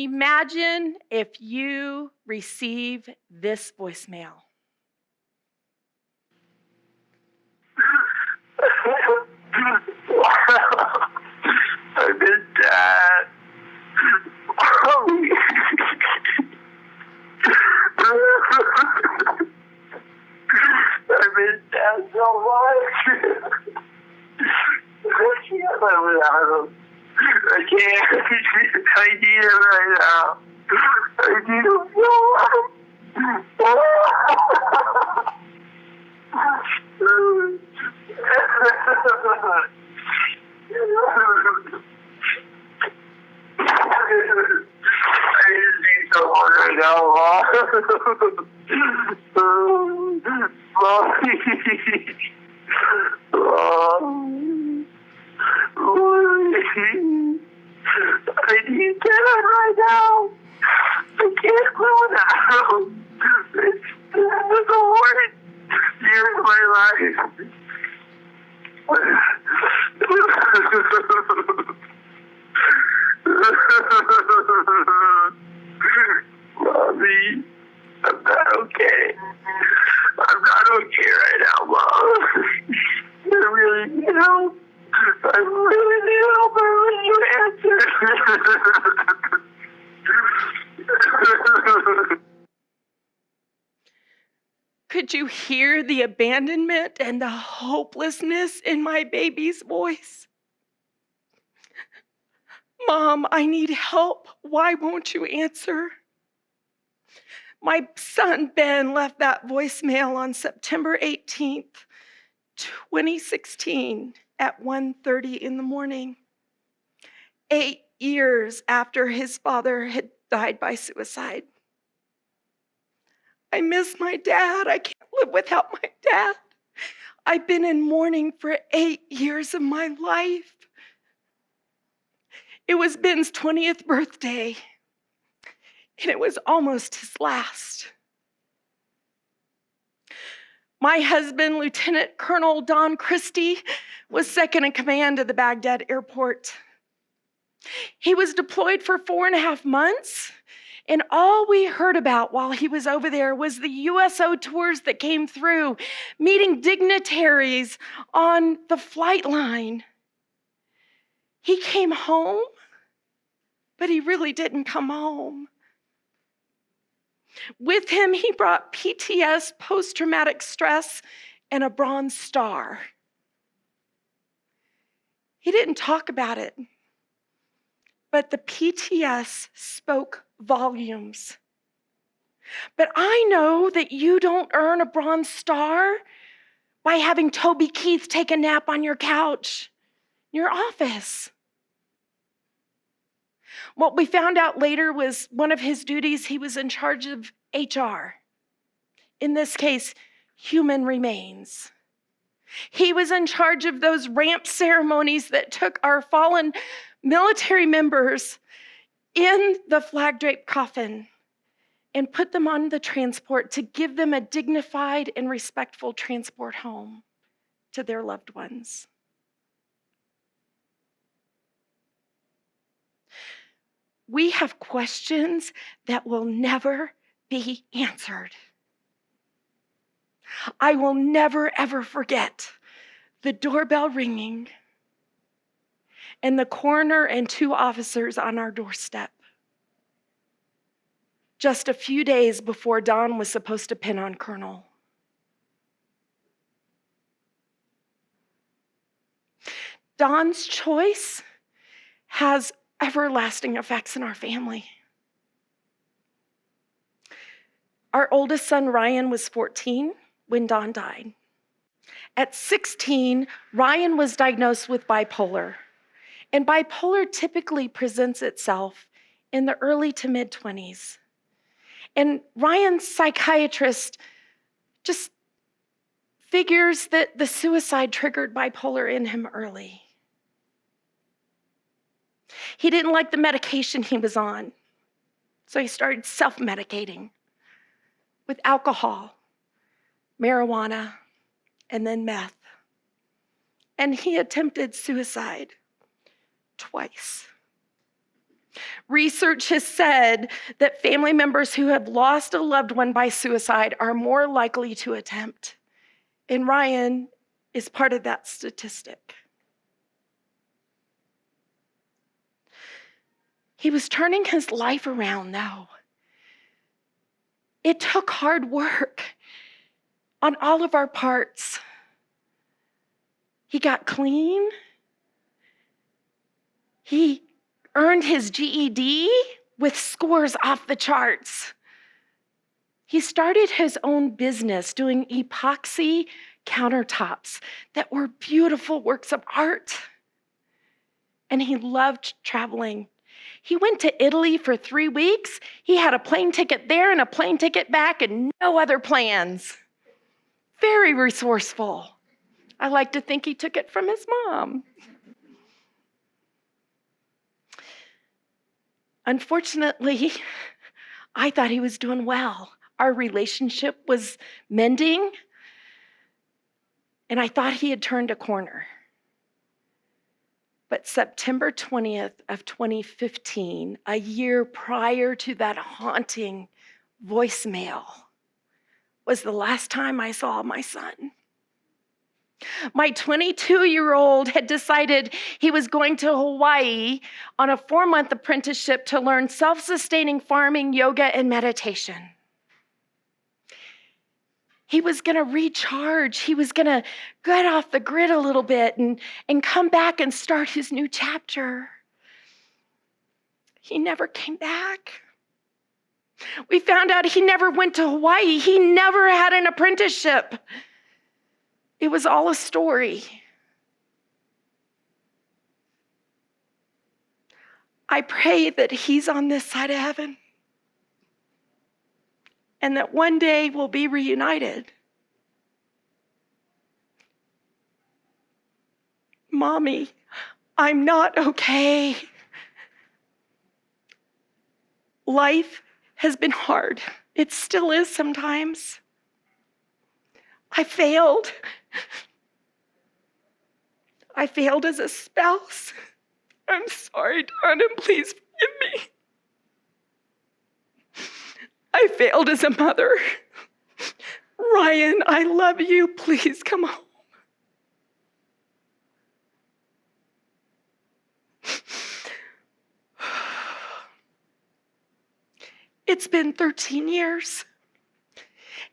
Imagine if you receive this voicemail. I miss Dad. I miss Dad so much. I can't live without him. I can't. I need him right now. I need him so much. I just need someone right now, Mom. Mommy. I need Dad right now. I can't live without him. It's the worst year of my life. Mommy, I'm not okay. I'm not okay right now, Mom. I really need help. I really need help. I really need answers. Could you hear the abandonment and the hopelessness in my baby's voice? Mom, I need help. Why won't you answer? My son, Ben, left that voicemail on September 18th, 2016 at 1:30 in the morning, 8 years after his father had died by suicide. I miss my dad. I can't live without my dad. I've been in mourning for 8 years of my life. It was Ben's 20th birthday, and it was almost his last. My husband, Lieutenant Colonel Don Christy, was second in command of the Baghdad airport. He was deployed for 4.5 months, and all we heard about while he was over there was the USO tours that came through, meeting dignitaries on the flight line. He came home, but he really didn't come home. With him, he brought PTS, post-traumatic stress, and a Bronze Star. He didn't talk about it, but the PTS spoke volumes. But I know that you don't earn a Bronze Star by having Toby Keith take a nap on your couch in your office. What we found out later was one of his duties, he was in charge of HR. In this case, human remains. He was in charge of those ramp ceremonies that took our fallen military members in the flag-draped coffin and put them on the transport to give them a dignified and respectful transport home to their loved ones. We have questions that will never be answered. I will never, ever forget the doorbell ringing and the coroner and 2 officers on our doorstep. Just a few days before Don was supposed to pin on Colonel. Don's choice has everlasting effects in our family. Our oldest son, Ryan, was 14 when Don died. At 16, Ryan was diagnosed with bipolar. And bipolar typically presents itself in the early to mid-20s. And Ryan's psychiatrist just figures that the suicide triggered bipolar in him early. He didn't like the medication he was on, so he started self-medicating with alcohol, marijuana, and then meth. And he attempted suicide twice. Research has said that family members who have lost a loved one by suicide are more likely to attempt. And Ryan is part of that statistic. He was turning his life around, though. It took hard work on all of our parts. He got clean. He earned his GED with scores off the charts. He started his own business doing epoxy countertops that were beautiful works of art. And he loved traveling. He went to Italy for 3 weeks. He had a plane ticket there and a plane ticket back and no other plans. Very resourceful. I like to think he took it from his mom. Unfortunately, I thought he was doing well. Our relationship was mending, and I thought he had turned a corner. But September 20th of 2015, a year prior to that haunting voicemail, was the last time I saw my son. My 22-year-old had decided he was going to Hawaii on a 4-month apprenticeship to learn self-sustaining farming, yoga, and meditation. He was going to recharge. He was going to get off the grid a little bit and come back and start his new chapter. He never came back. We found out he never went to Hawaii. He never had an apprenticeship. It was all a story. I pray that he's on this side of heaven and that one day we'll be reunited. Mommy, I'm not okay. Life has been hard. It still is sometimes. I failed. I failed as a spouse. I'm sorry, darling, please forgive me. I failed as a mother. Ryan, I love you. Please come home. It's been 13 years.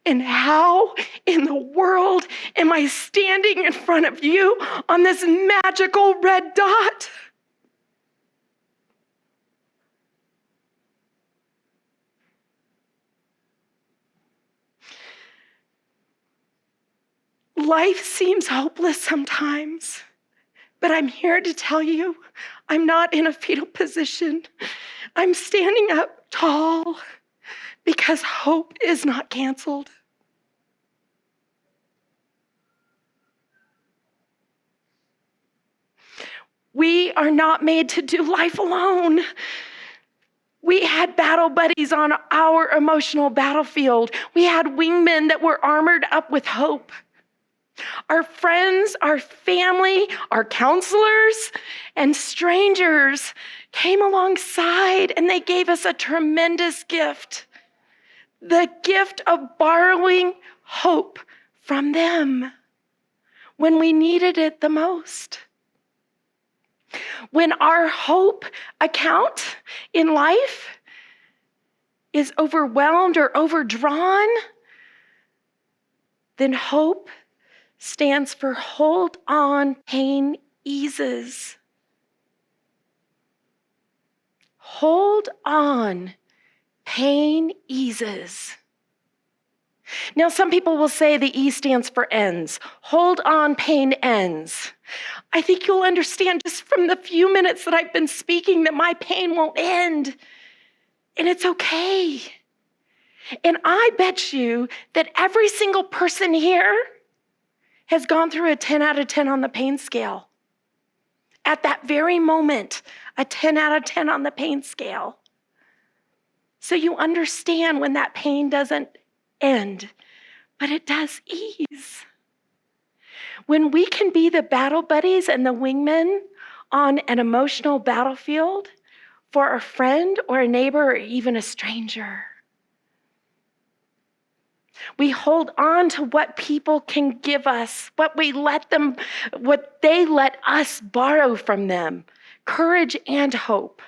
And how in the world am I standing in front of you on this magical red dot? Life seems hopeless sometimes, but I'm here to tell you I'm not in a fetal position. I'm standing up tall because hope is not canceled. We are not made to do life alone. We had battle buddies on our emotional battlefield. We had wingmen that were armored up with hope. Our friends, our family, our counselors, and strangers came alongside and they gave us a tremendous gift. The gift of borrowing hope from them when we needed it the most. When our hope account in life is overwhelmed or overdrawn, then hope stands for hold on, pain eases. Hold on, pain eases. Now, some people will say the E stands for ends. Hold on, pain ends. I think you'll understand just from the few minutes that I've been speaking that my pain won't end. And it's okay. And I bet you that every single person here has gone through a 10 out of 10 on the pain scale. At that very moment, a 10 out of 10 on the pain scale. So you understand when that pain doesn't end, but it does ease. When we can be the battle buddies and the wingmen on an emotional battlefield for a friend or a neighbor or even a stranger. We hold on to what people can give us, what they let us borrow from them, courage and hope.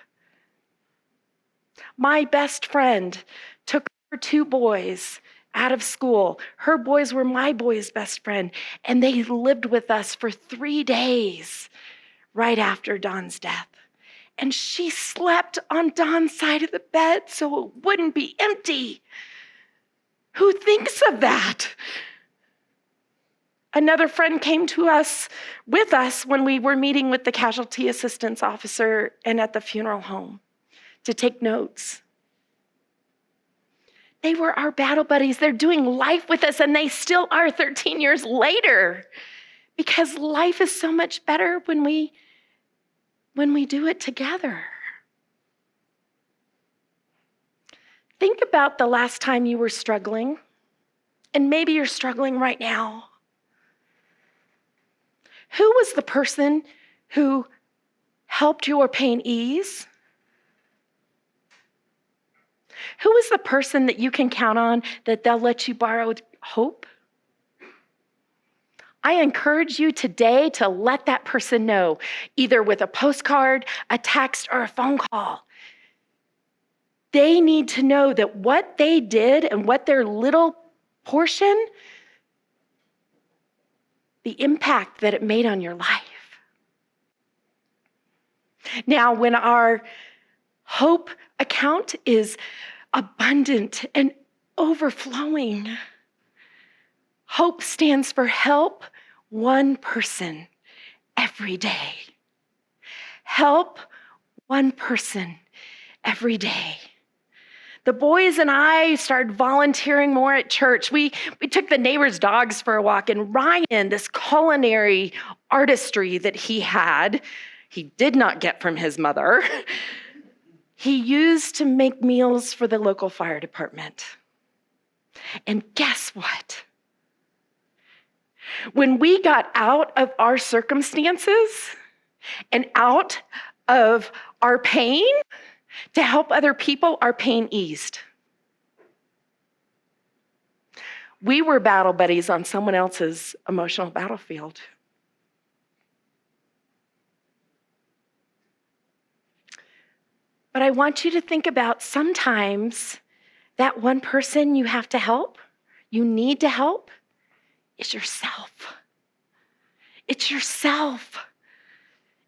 My best friend took her 2 boys out of school. Her boys were my boy's best friend, and they lived with us for 3 days right after Don's death. And she slept on Don's side of the bed so it wouldn't be empty. Who thinks of that? Another friend came with us when we were meeting with the casualty assistance officer and at the funeral home to take notes. They were our battle buddies. They're doing life with us, and they still are 13 years later, because life is so much better when we do it together. Think about the last time you were struggling, and maybe you're struggling right now. Who was the person who helped your pain ease? Who is the person that you can count on that they'll let you borrow hope? I encourage you today to let that person know, either with a postcard, a text, or a phone call. They need to know that what they did and what their little portion, the impact that it made on your life. Now, when our hope account is abundant and overflowing, hope stands for help one person every day. Help one person every day. The boys and I started volunteering more at church. We took the neighbors' dogs for a walk, and Ryan, this culinary artistry that he had, he did not get from his mother, he used to make meals for the local fire department. And guess what? When we got out of our circumstances and out of our pain to help other people, our pain eased. We were battle buddies on someone else's emotional battlefield. But I want you to think about sometimes that one person you have to help, you need to help, is yourself. It's yourself.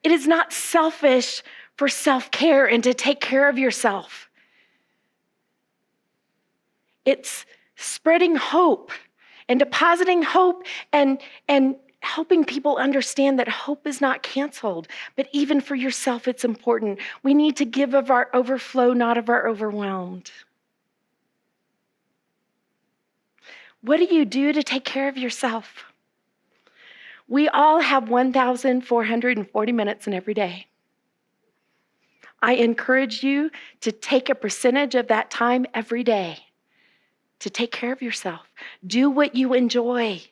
It is not selfish for self-care and to take care of yourself. It's spreading hope and depositing hope and helping people understand that hope is not canceled, but even for yourself, it's important. We need to give of our overflow, not of our overwhelmed. What do you do to take care of yourself? We all have 1,440 minutes in every day. I encourage you to take a percentage of that time every day to take care of yourself. Do what you enjoy.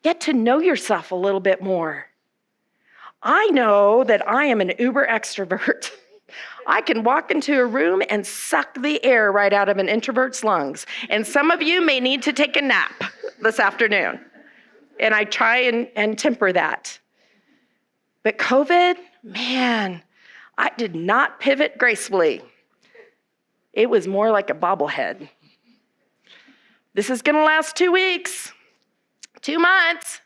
Get to know yourself a little bit more. I know that I am an uber extrovert. I can walk into a room and suck the air right out of an introvert's lungs. And some of you may need to take a nap this afternoon. And I try and temper that. But COVID, man, I did not pivot gracefully. It was more like a bobblehead. This is going to last 2 weeks, 2 months,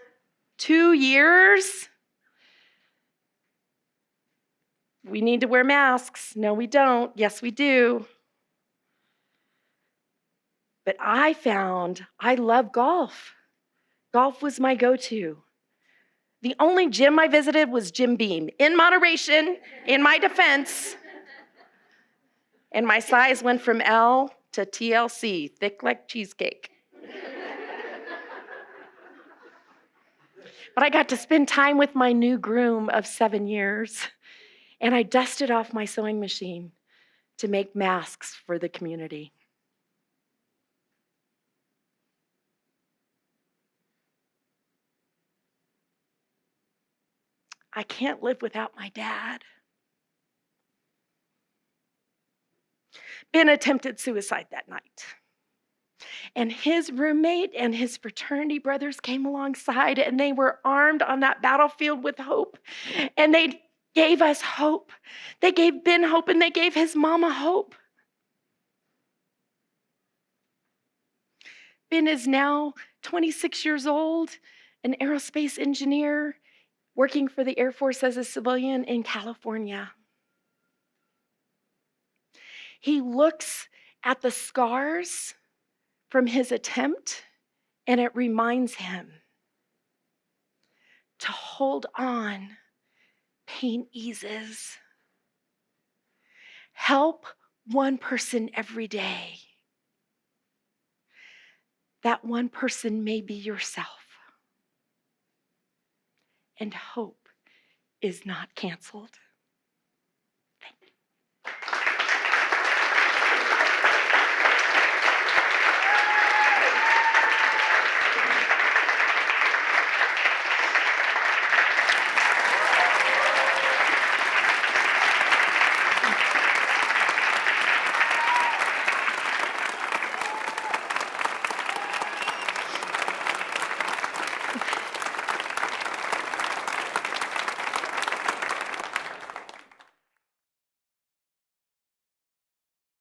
2 years. We need to wear masks. No, we don't. Yes, we do. But I found I love golf. Golf was my go-to. The only gym I visited was Jim Beam. In moderation, in my defense. And my size went from L to TLC, thick like cheesecake. But I got to spend time with my new groom of 7 years, and I dusted off my sewing machine to make masks for the community. I can't live without my dad. Ben attempted suicide that night. And his roommate and his fraternity brothers came alongside, and they were armed on that battlefield with hope. And they gave us hope. They gave Ben hope, and they gave his mama hope. Ben is now 26 years old, an aerospace engineer, working for the Air Force as a civilian in California. He looks at the scars from his attempt, and it reminds him to hold on. Pain eases. Help one person every day. That one person may be yourself. And hope is not canceled.